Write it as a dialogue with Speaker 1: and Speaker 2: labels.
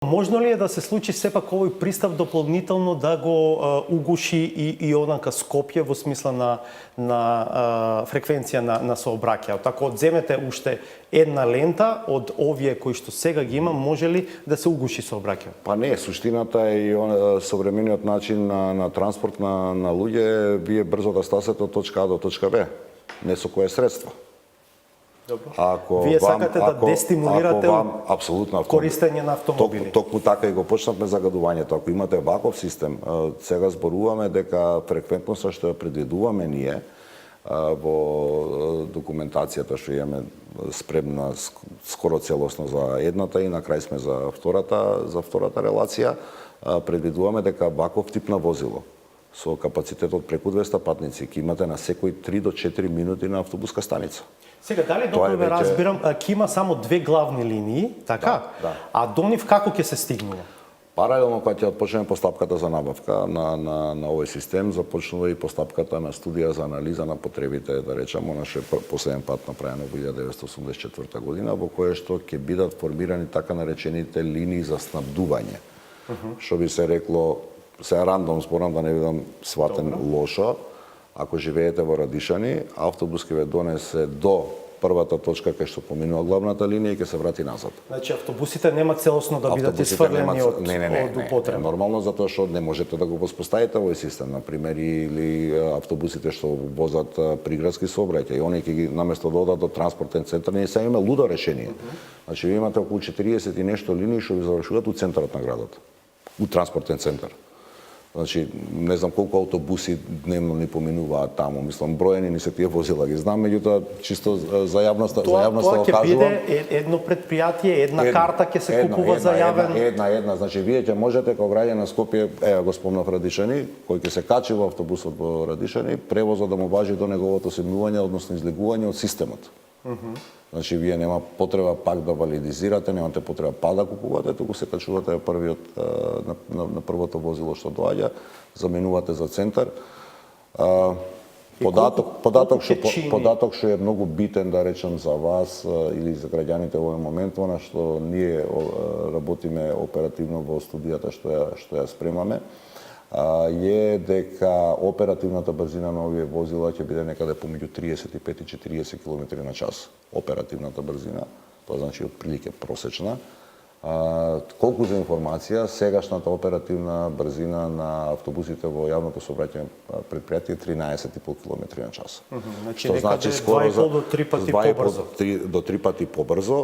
Speaker 1: Можно ли е да се случи сепак овој пристап дополнително да го угуши и онака Скопје во смисла на фреквенција на сообраќајот? Ако одземете уште една лента од овие кои што сега ги има, може ли да се угуши сообраќајот?
Speaker 2: Па не, суштината е и современиот начин на транспорт на луѓе, вие брзо да стасете од точка А до точка Б, не со кое средство.
Speaker 1: Вие сакате да дестимулирате
Speaker 2: апсолутно
Speaker 1: користење на автомобили.
Speaker 2: Токму така и го почнавме загадувањето. Ако имате ваков систем, сега зборуваме дека фреквентноста што ја предвидуваме ние во документацијата што имаме спремна скоро целосно за едната и на крај сме за втората релација, предвидуваме дека ваков тип на возило со капацитет од преку 200 патници ќе имате на секој 3 до 4 минути на автобуска станица.
Speaker 1: Сега, дали добро ве разбирам, ќе има само две главни линии, така?
Speaker 2: Да.
Speaker 1: А до нив како ќе се стигнува?
Speaker 2: Паралелно кога ќе почнеме постапката за набавка на овој систем, започнува и постапката на студија за анализа на потребите, да речеме, наше последен пат направено во 1984 година, во кое што ќе бидат формирани така наречените линии за снабдување. Што би се рекло, се рандом зборам да не бидам сватен лошо, ако живеете во Радишани, автобус ќе ве донесе до првата точка кај што поминува главната линија и ќе се врати назад.
Speaker 1: Значи автобусите нема целосно да бидат исфрлени од употреба.
Speaker 2: Не, нормално затоа што не можете да го воспоставите овој систем, на пример, или автобусите што возат приградски сообраќај, они ќе ги наместо да одат до транспортен центар, ние сега имаме лудо решение. Значи ви имате околу 40 и нешто линии што ви завршуваат у центарот на градот, у транспортен центар. Значи, не знам колку автобуси дневно ни поминуваат таму, мислам броени ни се тие возила, ги знам, меѓутоа чисто за јавноста
Speaker 1: Тоа ќе
Speaker 2: кажувам.
Speaker 1: биде едно предпријатие, една карта ќе се купува за јавен.
Speaker 2: Една, значи вие ќе можете како граѓани на Скопје, ева го спомнав Радишани, кој ќе се качи во автобусот во Радишани, превозот да му важи до неговото симнување, односно излегување од системот. Значи, вие нема потреба пак да валидизирате, немате потреба пак да купувате, туку се качувате на првото возило што доаѓа, заменувате за центар. Податок што е многу битен, да речем, за вас или за граѓаните во овој момент, на што ние работиме оперативно во студијата што ја спремаме, е дека оперативната брзина на овие возила ќе биде некаде помеѓу 35 и 40 км на час. Оперативната брзина, тоа значи отприлike просечна. Колку за информација, сегашната оперативна брзина на автобусите во јавното сообраќајно предпријатие е 13,5 км на час.
Speaker 1: Што значи скоро 2,5 до 3 пати побрзо.
Speaker 2: До 3 пати побрзо,